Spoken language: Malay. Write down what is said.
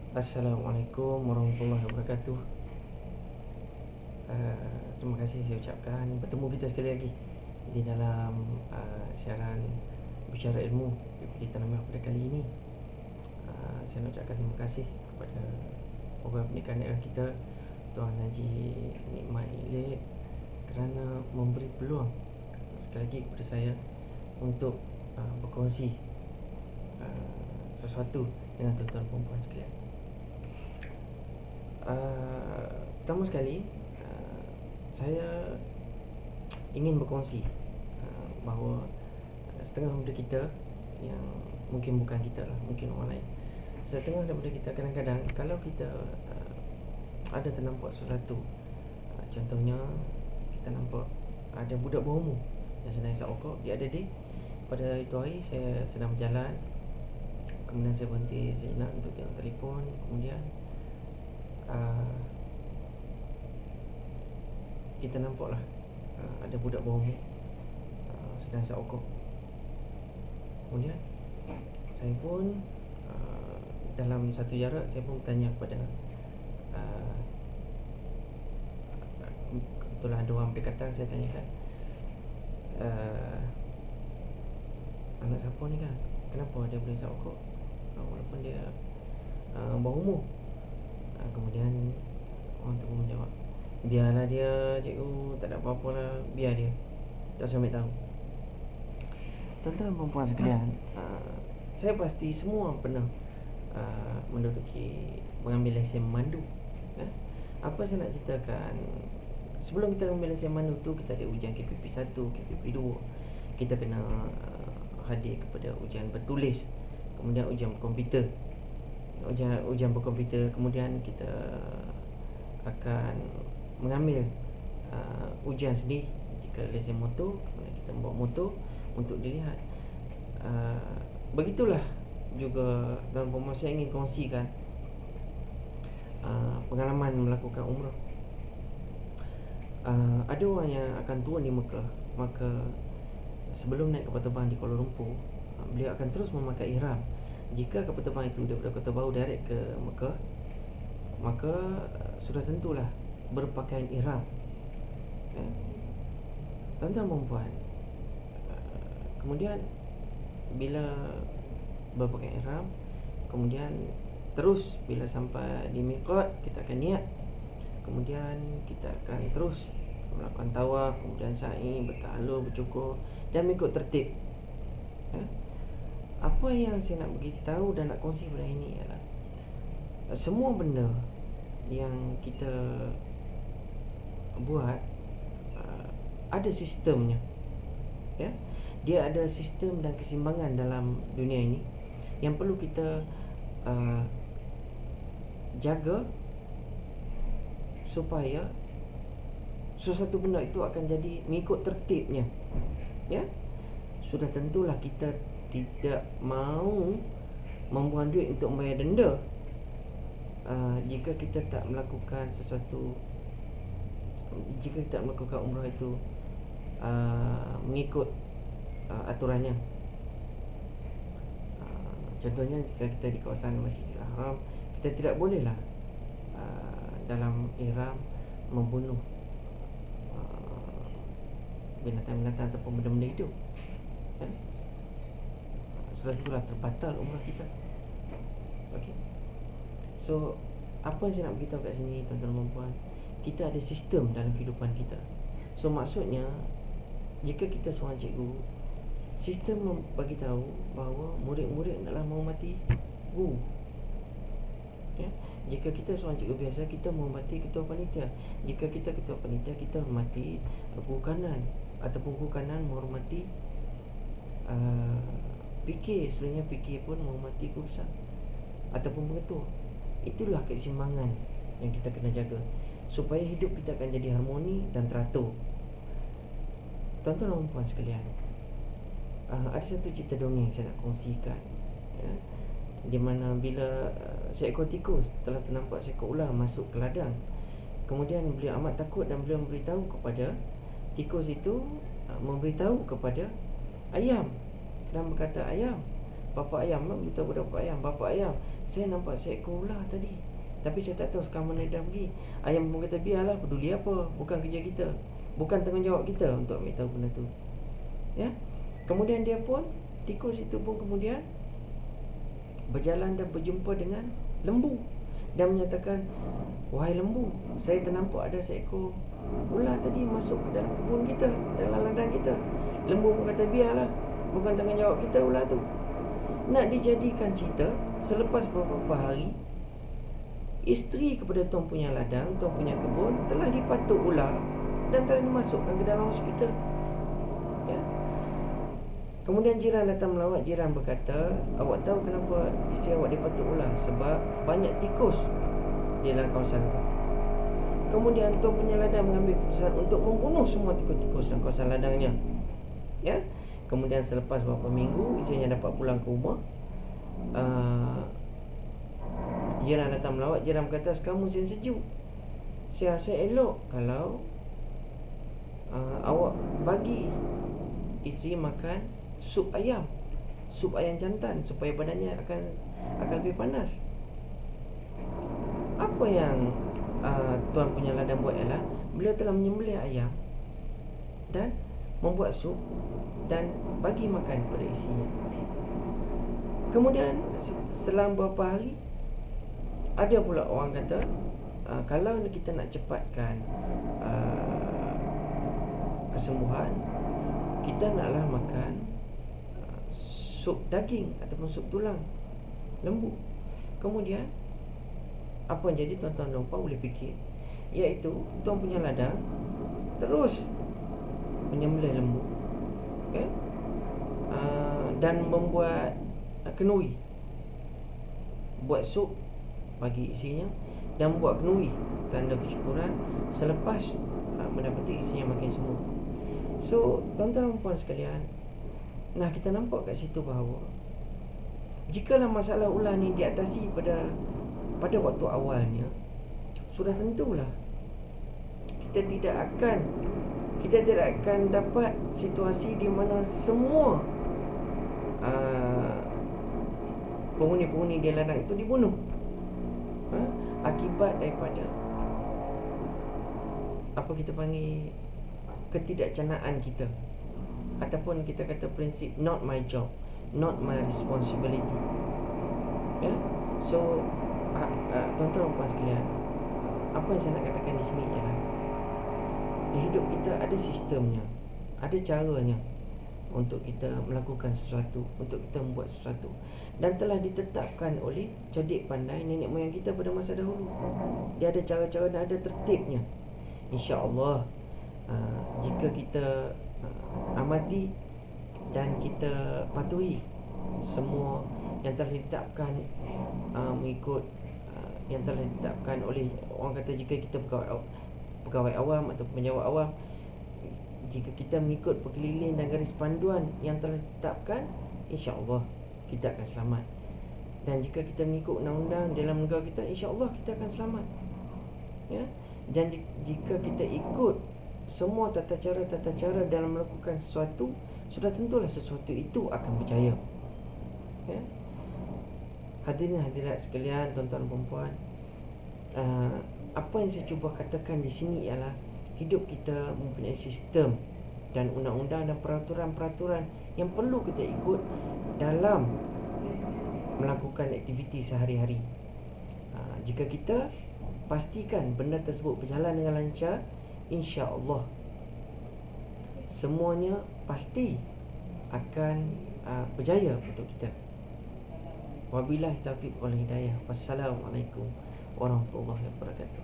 Assalamualaikum warahmatullahi wabarakatuh. Terima kasih saya ucapkan bertemu kita sekali lagi di dalam siaran bicara ilmu di Tanah Merah pada kali ini. Saya nak ucapkan terima kasih kepada program pendidikan daerah kita, Tuan Haji Nikmat Ilik, kerana memberi peluang sekali lagi kepada saya untuk berkongsi sesuatu dengan tuan-tuan perempuan sekalian. Pertama sekali, saya ingin berkongsi bahawa setengah daripada kita, yang mungkin bukan kita lah, mungkin orang lain, setengah daripada kita kadang-kadang kalau kita ada ternampak sesuatu, contohnya kita nampak ada budak berumur yang sedang hisap rokok di ada day. Pada itu hari saya sedang berjalan, kemudian saya berhenti sejenak untuk tengok telefon. Kemudian kita nampak lah ada budak berumur sedang hisap rokok. Kemudian saya pun dalam satu jarak saya pun bertanya kepada kebetulan ada orang berdekatan. Saya tanyakan, anak siapa ni kan, kenapa dia boleh hisap rokok walaupun dia berumur? Kemudian orang tu menjawab, biarlah dia cikgu, tak ada apa-apa lah, biar dia, tak usah ambil tahu. Tuan-tuan perempuan sekalian, saya pasti semua pernah menduduki mengambil lesen memandu. Apa saya nak ceritakan, sebelum kita ambil lesen memandu tu, kita ada ujian KPP 1, KPP 2. Kita kena hadir kepada ujian bertulis, kemudian ujian berkomputer. Ujian berkomputer, kemudian kita akan mengambil ujian sendiri. Jika lesen motor, kemudian kita membawa motor untuk dilihat. Begitulah juga dalam permohonan saya ingin kongsikan pengalaman melakukan umrah. Ada orang yang akan turun di Mekah, maka sebelum naik kapal terbang di Kuala Lumpur, beliau akan terus memakai ihram. Jika kapal terbang itu daripada Kota Baru direct ke Mekah, maka sudah tentulah berpakaian ihram. Tuan-tuan perempuan, kemudian bila berpakaian ihram, kemudian terus bila sampai di miqat, kita akan niat. Kemudian kita akan terus melakukan tawaf, kemudian sa'i, bertahlul, bercukur dan mengikut tertib. Apa yang saya nak beritahu dan nak kongsi pada ini ialah semua benda yang kita buat ada sistemnya. Dia ada sistem dan keseimbangan dalam dunia ini yang perlu kita jaga supaya sesuatu benda itu akan jadi mengikut tertibnya. Sudah tentulah kita tidak mahu membuang duit untuk membayar denda jika kita tak melakukan sesuatu, jika kita tak melakukan umrah itu mengikut aturannya. Contohnya, jika kita di kawasan Masjidil Haram, kita tidak bolehlah dalam ihram membunuh binatang-binatang ataupun benda-benda hidup. Sudah itulah terbatal umrah kita. Okey. So, apa yang saya nak beritahu kat sini, tuan-tuan dan puan, kita ada sistem dalam kehidupan kita. So, maksudnya jika kita seorang cikgu, sistem bagi tahu bahawa murid-murid adalah menghormati guru. Jika kita seorang cikgu biasa, kita menghormati ketua panitia. Jika kita ketua panitia, kita hormati guru kanan, ataupun guru kanan menghormati PK. Sebenarnya PK pun menghormati guru besar ataupun pengetua. Itulah keseimbangan yang kita kena jaga supaya hidup kita akan jadi harmoni dan teratur. Tuan-tuan dan puan sekalian, ada satu cerita dongeng saya nak kongsikan, di mana bila seekor tikus telah ternampak seekor ular masuk ke ladang. Kemudian beliau amat takut dan beliau memberitahu kepada tikus itu, memberitahu kepada ayam dan berkata, ayam, bapa ayam beritahu pada bapa ayam, saya nampak seekor ular tadi, tapi saya tak tahu sekarang mana dah pergi. Ayam pun kata, biarlah, peduli apa, bukan kerja kita, bukan tanggungjawab kita untuk ambil tahu benda tu. Ya. Kemudian dia pun, tikus itu pun kemudian berjalan dan berjumpa dengan lembu dan menyatakan, wahai lembu, saya ternampak ada seekor ular tadi masuk ke dalam kebun kita, dalam ladang kita. Lembu pun kata, biarlah, bukan tanggungjawab kita ular tu. Nak dijadikan cerita, selepas beberapa hari, isteri kepada tuan punya ladang, tuan punya kebun telah dipatuk ular dan telah dimasukkan ke dalam hospital. Ya. Kemudian jiran datang melawat. Jiran berkata, awak tahu kenapa isteri awak dipatuk ular? Sebab banyak tikus di dalam kawasan itu. Kemudian tuan punya ladang mengambil keputusan untuk membunuh semua tikus-tikus dalam kawasan ladangnya. Ya. Kemudian selepas beberapa minggu, isterinya dapat pulang ke rumah. Jiran datang melawat. Jiran berkata, sekarang musim sejuk, saya rasa elok kalau awak bagi isteri makan sup ayam jantan, supaya badannya akan lebih panas. Apa yang tuan punya ladang buat ialah, beliau telah menyembelih ayam dan membuat sup dan bagi makan kepada isterinya. Kemudian selang beberapa hari, ada pula orang kata, kalau kita nak cepatkan kesembuhan, kita naklah makan sup daging ataupun sup tulang lembu. Kemudian apa yang jadi, tuan-tuan dan puan boleh fikir, iaitu tuan punya ladang terus menyembelih lembu, okay? Dan membuat kenuri, buat sup bagi isinya dan buat kenuri, tanda kesyukuran selepas mendapati isinya makin sembuh. So, tuan-tuan dan puan sekalian, nah, kita nampak kat situ bahawa jikalau masalah ular ni diatasi pada waktu awalnya, sudah tentulah kita tidak akan dapat situasi di mana semua penghuni-penghuni di ladang itu dibunuh akibat daripada apa kita panggil ketidakcanaan kita, ataupun kita kata prinsip not my job, not my responsibility. Ya. So tuan-tuan dan puan sekalian, apa yang saya nak katakan di sini ialah, di hidup kita ada sistemnya, ada caranya untuk kita melakukan sesuatu, untuk kita membuat sesuatu, dan telah ditetapkan oleh cerdik pandai nenek moyang kita pada masa dahulu. Dia ada cara-cara dan ada tertibnya. InsyaAllah, jika kita amati dan kita patuhi semua yang telah ditetapkan, mengikut yang telah ditetapkan oleh, orang kata, jika kita pegawai awam atau penjawat awam, jika kita mengikut perkeliling dan garis panduan yang telah ditetapkan, insya-Allah kita akan selamat. Dan jika kita mengikut undang-undang dalam negara kita, insya-Allah kita akan selamat. Ya. Dan jika kita ikut semua tata cara dalam melakukan sesuatu, sudah tentulah sesuatu itu akan berjaya. Ya. Hadirin hadirat sekalian, tuan-tuan dan puan, apa yang saya cuba katakan di sini ialah, hidup kita mempunyai sistem dan undang-undang dan peraturan-peraturan yang perlu kita ikut dalam melakukan aktiviti sehari-hari. Jika kita pastikan benda tersebut berjalan dengan lancar, insya-Allah semuanya pasti akan berjaya untuk kita. Wabillahi taufiq wal hidayah. Wassalamualaikum warahmatullahi wabarakatuh.